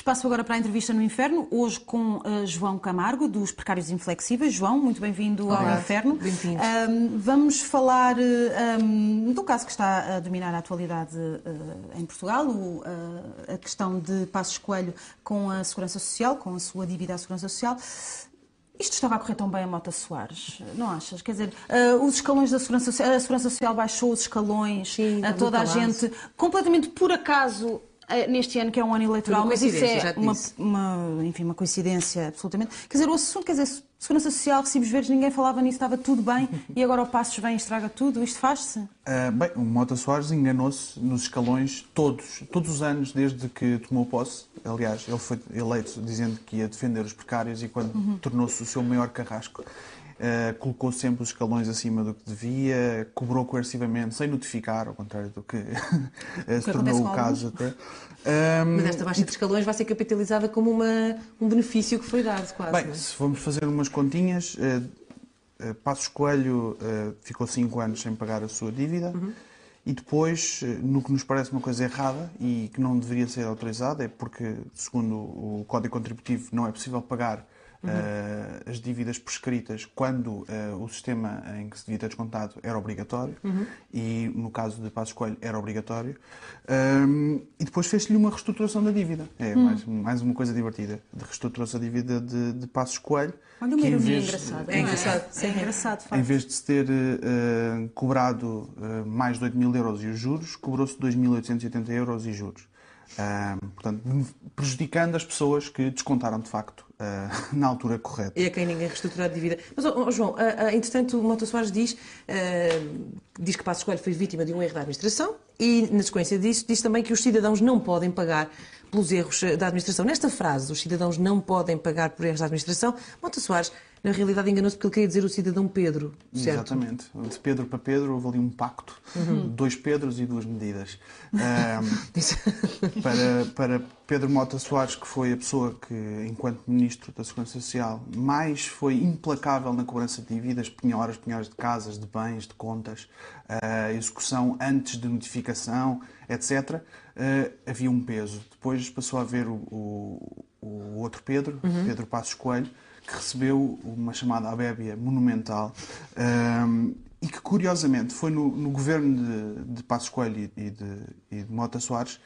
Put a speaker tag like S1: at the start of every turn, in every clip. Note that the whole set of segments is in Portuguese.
S1: Espaço agora para a entrevista no Inferno, hoje com João Camargo, dos Precários Inflexíveis. João, muito bem-vindo ao Inferno.
S2: Bem-vindo.
S1: Vamos falar do caso que está a dominar a atualidade em Portugal, a questão de Passos Coelho com a Segurança Social, com a sua dívida à Segurança Social. Isto estava a correr tão bem a Mota Soares, não achas? Quer dizer, os escalões da Segurança Social, a Segurança Social baixou os escalões, a toda a gente, completamente por acaso, neste ano que é um ano eleitoral, mas isso é uma coincidência, absolutamente. Quer dizer, o assunto, Segurança Social, recibos verdes, ninguém falava nisso, estava tudo bem, e agora o Passos vem e estraga tudo, isto faz-se?
S3: Bem, o Mota Soares enganou-se nos escalões todos os anos, desde que tomou posse. Aliás, ele foi eleito dizendo que ia defender os precários e quando tornou-se o seu maior carrasco, colocou sempre os escalões acima do que devia, cobrou coercivamente, sem notificar, ao contrário do que se tornou o caso até.
S2: Mas esta baixa de escalões vai ser capitalizada como um benefício que foi dado, quase.
S3: Bem, se formos fazer umas continhas, Passos Coelho ficou 5 anos sem pagar a sua dívida e depois, no que nos parece uma coisa errada e que não deveria ser autorizada, é porque, segundo o Código Contributivo, não é possível pagar as dívidas prescritas quando o sistema em que se devia ter descontado era obrigatório e no caso de Passos Coelho era obrigatório e depois fez-lhe uma reestruturação da dívida. É mais uma coisa divertida. Reestruturou-se a dívida de Passos Coelho.
S1: Olha, uma ironia engraçada.
S2: É engraçado.
S1: É engraçado, de facto.
S3: Em vez de se ter cobrado mais de 8.000 euros e os juros, cobrou-se 2.880 euros e juros. Portanto, prejudicando as pessoas que descontaram de facto na altura correta.
S2: E a quem ninguém reestruturou a dívida. Mas, João, entretanto, o Mota Soares diz que Passos Coelho foi vítima de um erro da administração e, na sequência disso, diz também que os cidadãos não podem pagar pelos erros da administração. Nesta frase, os cidadãos não podem pagar por erros da administração, Mota Soares, na realidade, enganou-se porque ele queria dizer o cidadão Pedro, certo?
S3: Exatamente. De Pedro para Pedro houve ali um pacto. 2 Pedros e 2 medidas. Para Pedro Mota Soares, que foi a pessoa que, enquanto Ministro da Segurança Social, mais foi implacável na cobrança de dívidas, penhoras de casas, de bens, de contas, execução antes de notificação, etc., havia um peso. Depois passou a haver o outro Pedro, Pedro Passos Coelho, que recebeu uma chamada abébia monumental e que, curiosamente, foi no governo de Passos Coelho e de Mota Soares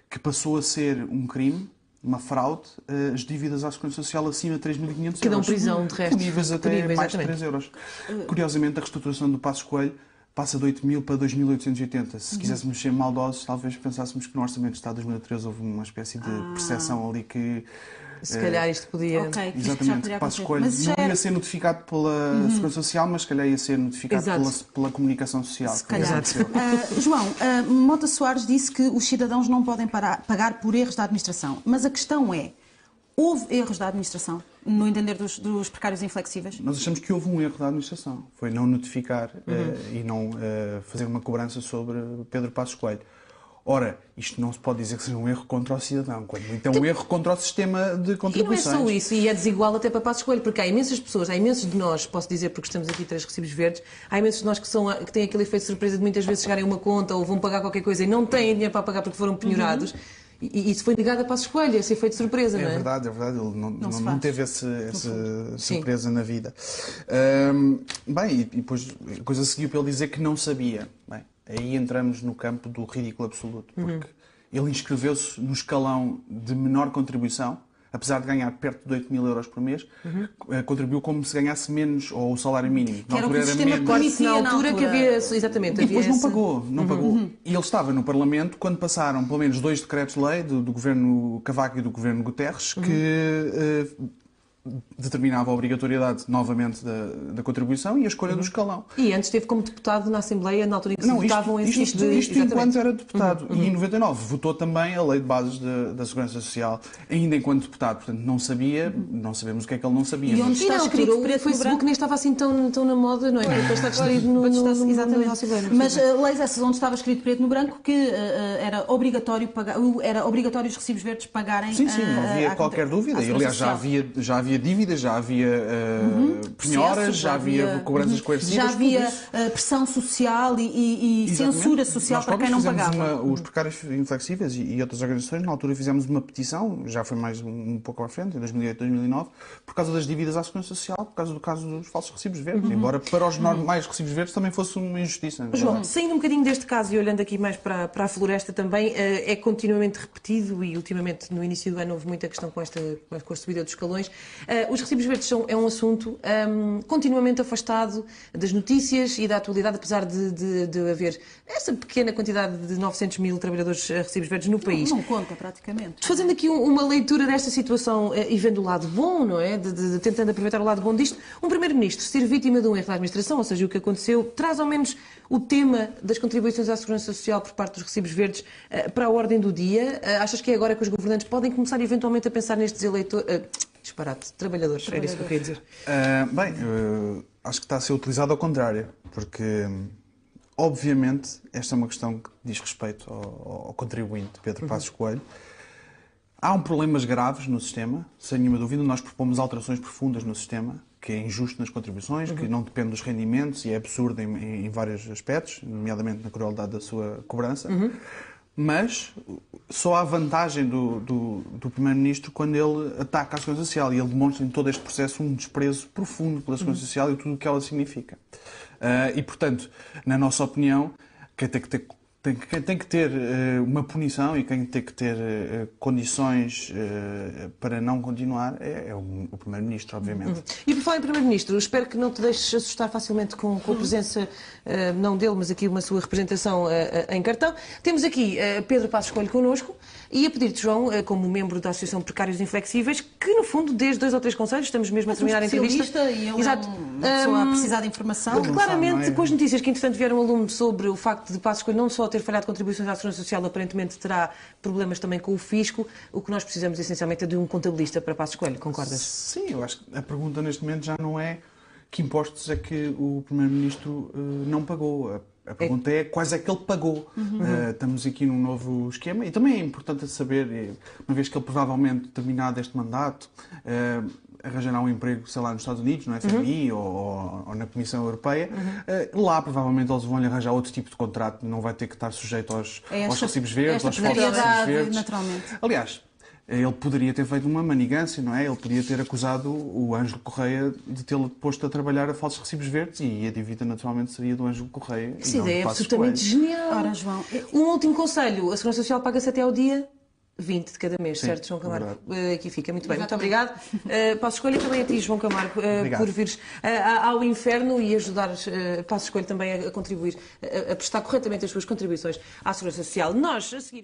S3: que passou a ser um crime, uma fraude, as dívidas à Segurança Social acima de 3.500 euros.
S2: Que dão prisão, de resto.
S3: Níveis até mais de 3 euros. Curiosamente, a reestruturação do Passos Coelho passa de 8.000 para 2.880. Se quiséssemos ser maldosos, talvez pensássemos que no Orçamento de Estado de 2013 houve uma espécie de percepção ali que...
S2: Se calhar isto podia...
S1: Okay,
S3: exatamente, Passos Coelho não ia ser notificado pela Segurança Social, mas se calhar ia ser notificado pela comunicação social.
S1: Se calhar. João, Mota Soares disse que os cidadãos não podem pagar por erros da administração, mas a questão é, houve erros da administração, no entender dos precários inflexíveis?
S3: Nós achamos que houve um erro da administração, foi não notificar e não fazer uma cobrança sobre Pedro Passos Coelho. Ora, isto não se pode dizer que seja um erro contra o cidadão, quando então um erro contra o sistema de contribuições.
S2: E não é só isso, e é desigual até para Passos Coelho, porque há imensas pessoas, há imensos de nós, posso dizer porque estamos aqui 3 recibos verdes, há imensos de nós que têm aquele efeito de surpresa de muitas vezes chegarem a uma conta ou vão pagar qualquer coisa e não têm dinheiro para pagar porque foram penhorados. E isso foi negado a Passos Coelho, esse efeito de surpresa, não é?
S3: É verdade, ele não teve essa surpresa na vida. Bem, e depois a coisa seguiu para ele dizer que não sabia. Bem, aí entramos no campo do ridículo absoluto, porque ele inscreveu-se no escalão de menor contribuição, apesar de ganhar perto de 8.000 euros por mês, contribuiu como se ganhasse menos, ou o salário mínimo.
S1: Que era o que o sistema permitia na altura.
S2: Que havia, exatamente.
S3: E depois não pagou. E ele estava no Parlamento quando passaram pelo menos 2 decretos-lei do governo Cavaco e do governo Guterres que determinava a obrigatoriedade novamente da contribuição e a escolha do escalão.
S2: E antes esteve como deputado na Assembleia, na altura em que se votavam esse tipo de...
S3: Isto enquanto era deputado. E em 99 votou também a Lei de Bases da Segurança Social, ainda enquanto deputado. Portanto, não sabemos o que é que ele não sabia.
S1: E onde está escrito preto
S2: no Facebook nem estava assim tão na moda, não é? Para estar escrito no
S1: Assembleia. Mas leis essas onde estava escrito preto no branco que era obrigatório os recibos verdes pagarem...
S3: Sim, não havia qualquer dúvida. E, aliás, já havia havia dívidas, já havia penhoras, já havia cobranças coercivas.
S1: Já havia
S3: tudo isso.
S1: pressão social e censura social para quem não pagava.
S3: Os precários inflexíveis e outras organizações, na altura fizemos uma petição, já foi mais um pouco à frente, em 2008, 2009, por causa das dívidas à Segurança Social, por causa do caso dos falsos recibos verdes, embora para os normais recibos verdes também fosse uma injustiça.
S2: João, saindo um bocadinho deste caso e olhando aqui mais para a floresta também, é continuamente repetido e ultimamente no início do ano houve muita questão com a subida dos escalões. Os recibos verdes é um assunto continuamente afastado das notícias e da atualidade, apesar de haver essa pequena quantidade de 900 mil trabalhadores recibos verdes no país.
S1: Não conta, praticamente.
S2: Fazendo aqui uma leitura desta situação e vendo o lado bom, não é? Tentando aproveitar o lado bom disto, um primeiro-ministro ser vítima de um erro da administração, ou seja, o que aconteceu, traz ao menos o tema das contribuições à Segurança Social por parte dos recibos verdes para a ordem do dia. Achas que é agora que os governantes podem começar eventualmente a pensar nestes eleitores... trabalhadores, era isso que eu queria dizer.
S3: Acho que está a ser utilizado ao contrário, porque... Obviamente, esta é uma questão que diz respeito ao contribuinte Pedro Passos Coelho. Há problemas graves no sistema, sem nenhuma dúvida. Nós propomos alterações profundas no sistema, que é injusto nas contribuições, que não depende dos rendimentos e é absurdo em vários aspectos, nomeadamente na crueldade da sua cobrança. Mas só há vantagem do Primeiro-Ministro quando ele ataca a Segurança Social e ele demonstra em todo este processo um desprezo profundo pela Segurança Social e tudo o que ela significa. E, portanto, na nossa opinião, quem tem que ter uma punição e quem tem que ter condições para não continuar é o Primeiro-Ministro, obviamente.
S2: E por falar em Primeiro-Ministro, espero que não te deixes assustar facilmente com a presença, não dele, mas aqui uma sua representação em cartão. Temos aqui Pedro Passos Coelho connosco e a pedir-te, João, como membro da Associação de Precários Inflexíveis, que no fundo, desde 2 ou 3 conselhos, estamos mesmo a terminar a entrevista.
S1: E ele
S2: Exato.
S1: Uma pessoa a precisar de informação.
S2: Claramente, com as notícias que, entretanto, vieram ao lume sobre o facto de Passos Coelho não só ter falhado contribuições à Segurança Social, aparentemente terá problemas também com o fisco. O que nós precisamos, essencialmente, é de um contabilista para Passos Coelho. Concordas?
S3: Sim, eu acho que a pergunta neste momento já não é que impostos é que o Primeiro-Ministro não pagou. A pergunta é quais é que ele pagou. Estamos aqui num novo esquema e também é importante saber, uma vez que ele provavelmente, terminado este mandato, arranjará um emprego, sei lá, nos Estados Unidos, no FMI ou na Comissão Europeia, lá provavelmente eles vão-lhe arranjar outro tipo de contrato, não vai ter que estar sujeito aos recibos verdes, aos falsos recibos verdes.
S1: Naturalmente.
S3: Aliás, ele poderia ter feito uma manigância, não é? Ele podia ter acusado o Ângelo Correia de tê-lo posto a trabalhar a falsos recibos verdes e a dívida naturalmente seria do Ângelo Correia.
S2: Essa ideia é absolutamente genial.
S1: Ora, João,
S2: um último conselho, a Segurança Social paga-se até ao dia 20 de cada mês, certo, João Camargo? Aqui fica, muito bem, muito obrigado. Passo Escolha também a ti, João Camargo, por vires ao inferno e ajudar Passo Escolha também a contribuir, a prestar corretamente as suas contribuições à Segurança Social. Nós, a seguir...